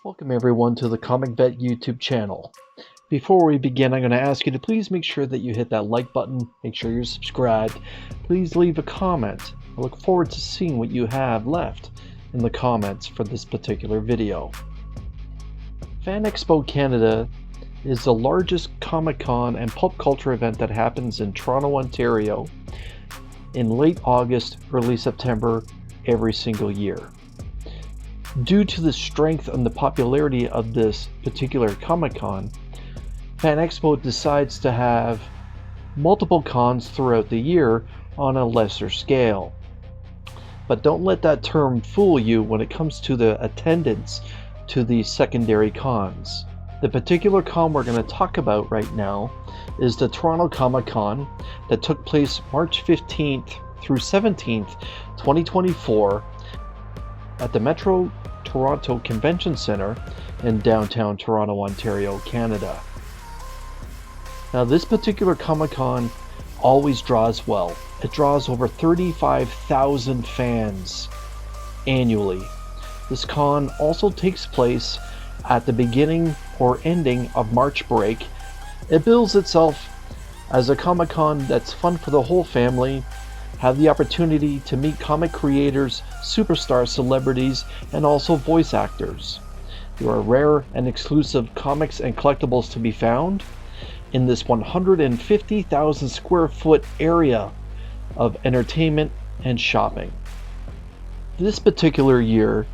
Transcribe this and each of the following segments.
Welcome everyone to the Comic Vet YouTube channel. Before we begin, I'm going to ask you to please make sure that you hit that like button, make sure you're subscribed, please leave a comment. I look forward to seeing what you have left in the comments for this particular video. FanExpo Canada is the largest Comicon and pulp culture event that happens in Toronto, Ontario in late August, early September every single year. Due to the strength and the popularity of this particular Comicon, FanExpo decides to have multiple cons throughout the year on a lesser scale. But don't let that term fool you when it comes to the attendance to the secondary cons. The particular con we're going to talk about right now is the Toronto Comic Con that took place March 15th through 17th, 2024 at the Metro Toronto Convention Centre in downtown Toronto, Ontario, Canada. Now this particular Comic-Con always draws well. It draws over 35,000 fans annually. This con also takes place at the beginning or ending of March break. It bills itself as a Comic-Con that's fun for the whole family. Have the opportunity to meet comic creators, superstar celebrities, and also voice actors. There are rare and exclusive comics and collectibles to be found in this 150,000 square foot area of entertainment and shopping. This particular year,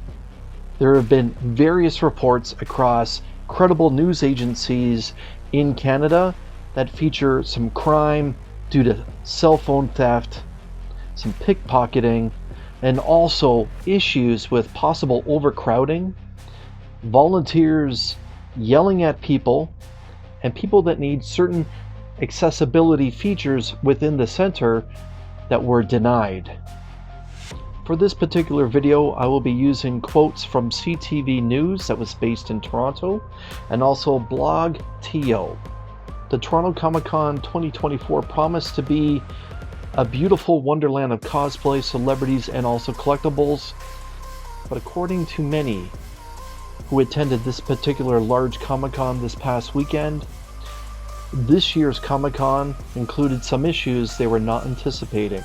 there have been various reports across credible news agencies in Canada that feature some crime due to cell phone theft, some pickpocketing, and also issues with possible overcrowding, volunteers yelling at people, and people that need certain accessibility features within the center that were denied. For this particular video, I will be using quotes from CTV News that was based in Toronto, and also BlogTO. The Toronto Comic Con 2024 promised to be a beautiful wonderland of cosplay, celebrities, and also collectibles, but according to many who attended this particular large Comic-Con this past weekend, this year's Comic-Con included some issues they were not anticipating.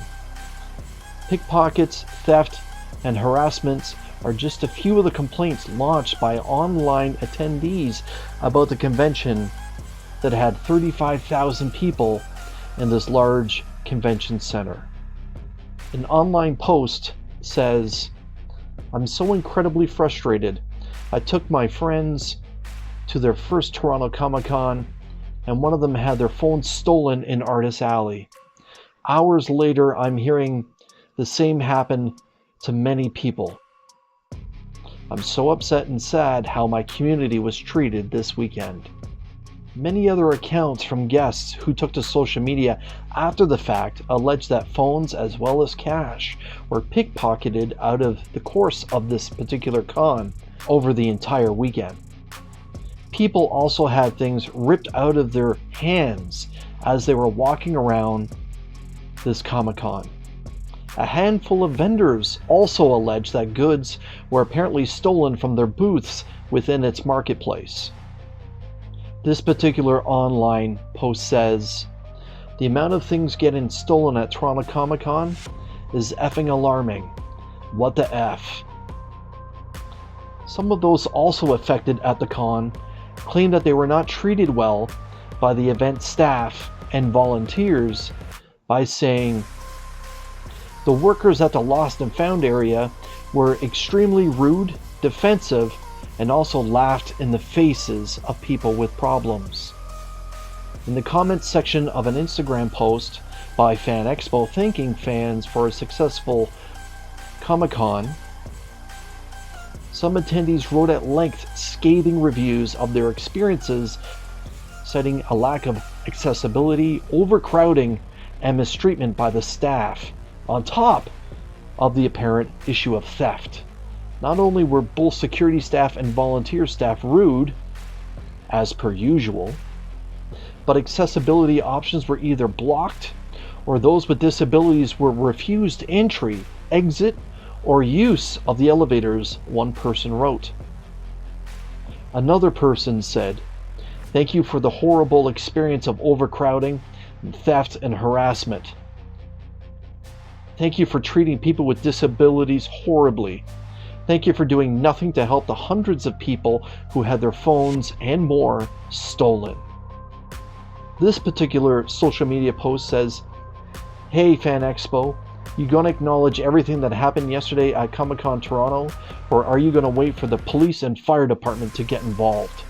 Pickpockets, theft, and harassments are just a few of the complaints launched by online attendees about the convention that had 35,000 people in this large convention center. An online post says, "I'm so incredibly frustrated. I took my friends to their first Toronto Comic Con and one of them had their phone stolen in Artist Alley. Hours later, I'm hearing the same happen to many people. I'm so upset and sad how my community was treated this weekend." Many other accounts from guests who took to social media after the fact alleged that phones as well as cash were pickpocketed out of the course of this particular con over the entire weekend. People also had things ripped out of their hands as they were walking around this Comic-Con. A handful of vendors also alleged that goods were apparently stolen from their booths within its marketplace. This particular online post says, "The amount of things getting stolen at Toronto Comic Con is effing alarming. What the F?" Some of those also affected at the con claimed that they were not treated well by the event staff and volunteers by saying, "The workers at the lost and found area were extremely rude, defensive, and also laughed in the faces of people with problems." In the comments section of an Instagram post by FanExpo thanking fans for a successful Comic-Con, some attendees wrote at length scathing reviews of their experiences, citing a lack of accessibility, overcrowding, and mistreatment by the staff, on top of the apparent issue of theft. Not only were both security staff and volunteer staff rude, as per usual, but accessibility options were either blocked or those with disabilities were refused entry, exit, or use of the elevators, one person wrote. Another person said, "Thank you for the horrible experience of overcrowding, theft, and harassment. Thank you for treating people with disabilities horribly. Thank you for doing nothing to help the hundreds of people who had their phones and more stolen." This particular social media post says, "Hey fanexpo, you gonna acknowledge everything that happened yesterday at Comicon Toronto, or are you gonna wait for the police and fire department to get involved?"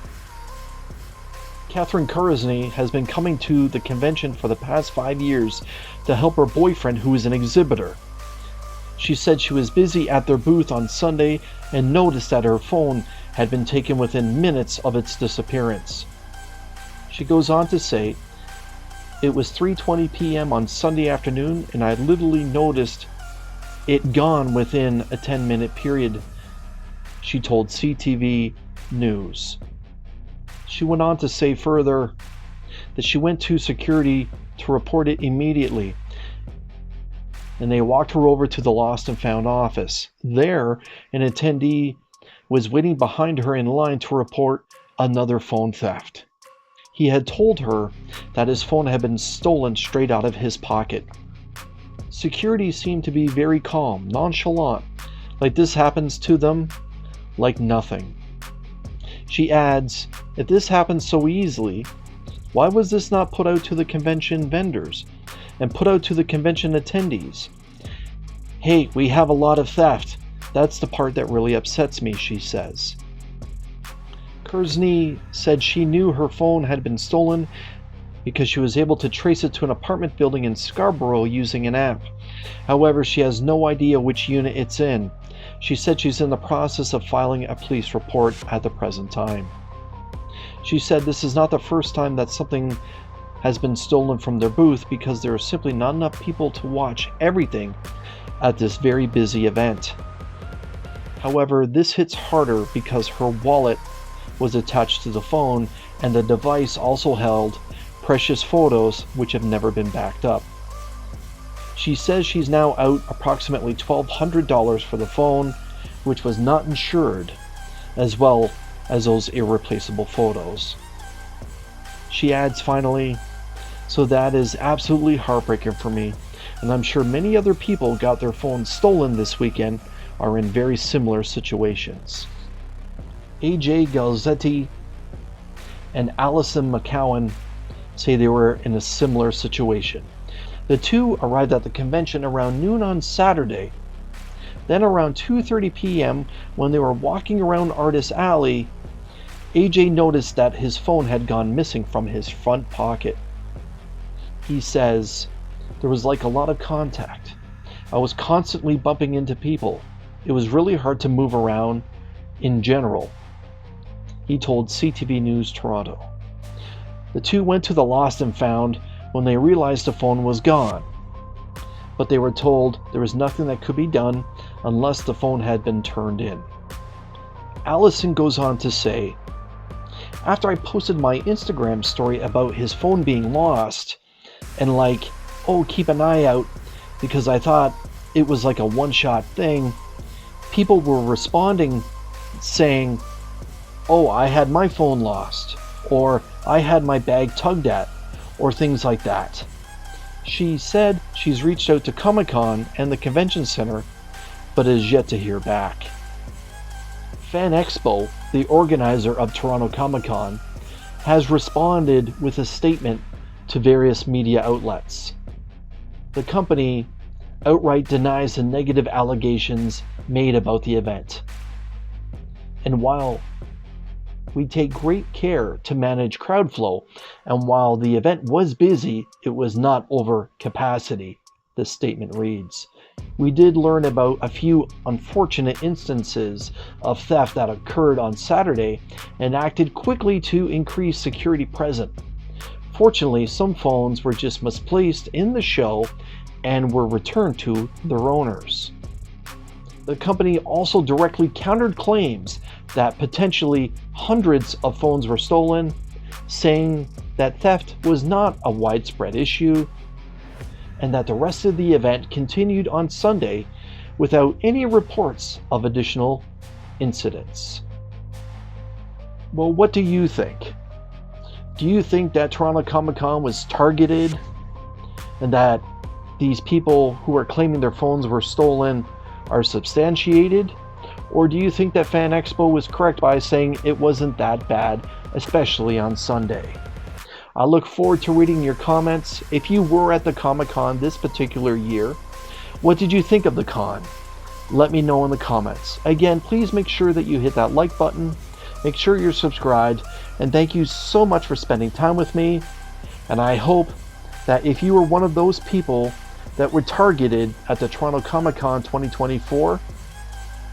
Catherine Kurzny has been coming to the convention for the past 5 years to help her boyfriend, who is an exhibitor. She said she was busy at their booth on Sunday and noticed that her phone had been taken within minutes of its disappearance. She goes on to say, "It was 3:20 p.m. on Sunday afternoon and I literally noticed it gone within a 10-minute period," she told CTV News. She went on to say further that she went to security to report it immediately, and they walked her over to the Lost and Found office. There, an attendee was waiting behind her in line to report another phone theft. He had told her that his phone had been stolen straight out of his pocket. Security seemed to be very calm, nonchalant, like this happens to them like nothing. She adds, "If this happens so easily, why was this not put out to the convention vendors and put out to the convention attendees? Hey, we have a lot of theft. That's the part that really upsets me," she says. Kurzny said she knew her phone had been stolen because she was able to trace it to an apartment building in Scarborough using an app. However, she has no idea which unit it's in. She said she's in the process of filing a police report at the present time. She said this is not the first time that something has been stolen from their booth because there are simply not enough people to watch everything at this very busy event. However, this hits harder because her wallet was attached to the phone and the device also held precious photos which have never been backed up. She says she's now out approximately $1,200 for the phone, which was not insured, as well as those irreplaceable photos. She adds finally, "So that is absolutely heartbreaking for me, and I'm sure many other people got their phones stolen this weekend are in very similar situations." AJ Galzetti and Allison McCowan say they were in a similar situation. The two arrived at the convention around noon on Saturday. Then around 2:30 p.m. when they were walking around Artist Alley, AJ noticed that his phone had gone missing from his front pocket. He says, "There was like a lot of contact. I was constantly bumping into people. It was really hard to move around in general," he told CTV News Toronto. The two went to the Lost and Found when they realized the phone was gone, but they were told there was nothing that could be done unless the phone had been turned in. Allison goes on to say, "After I posted my Instagram story about his phone being lost and like, oh, keep an eye out, because I thought it was like a one-shot thing, people were responding saying, oh, I had my phone lost, or I had my bag tugged at, or things like that." She said she's reached out to Comicon and the convention center, but is yet to hear back. Fanexpo, the organizer of Toronto Comicon, has responded with a statement to various media outlets. The company outright denies the negative allegations made about the event. And while we take great care to manage crowd flow, and while the event was busy, it was not over capacity, the statement reads. We did learn about a few unfortunate instances of theft that occurred on Saturday and acted quickly to increase security present. Fortunately, some phones were just misplaced in the show and were returned to their owners. The company also directly countered claims that potentially hundreds of phones were stolen, saying that theft was not a widespread issue, and that the rest of the event continued on Sunday without any reports of additional incidents. Well, what do you think? Do you think that Toronto Comic Con was targeted and that these people who are claiming their phones were stolen are substantiated? Or do you think that fanexpo was correct by saying it wasn't that bad, especially on Sunday? I look forward to reading your comments. If you were at the Comic-Con this particular year, what did you think of the con? Let me know in the comments. Again, please make sure that you hit that like button, make sure you're subscribed, and thank you so much for spending time with me. And I hope that if you were one of those people that were targeted at the Toronto Comic-Con 2024,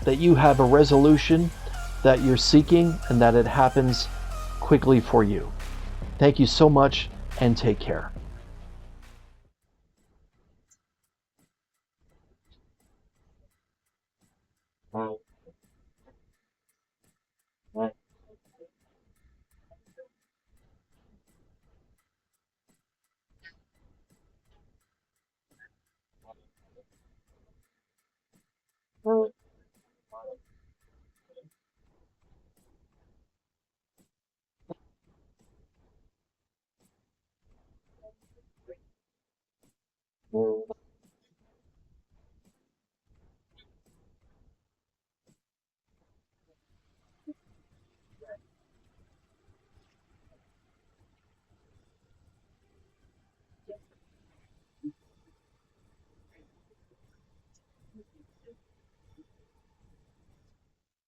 that you have a resolution that you're seeking and that it happens quickly for you. Thank you so much and take care.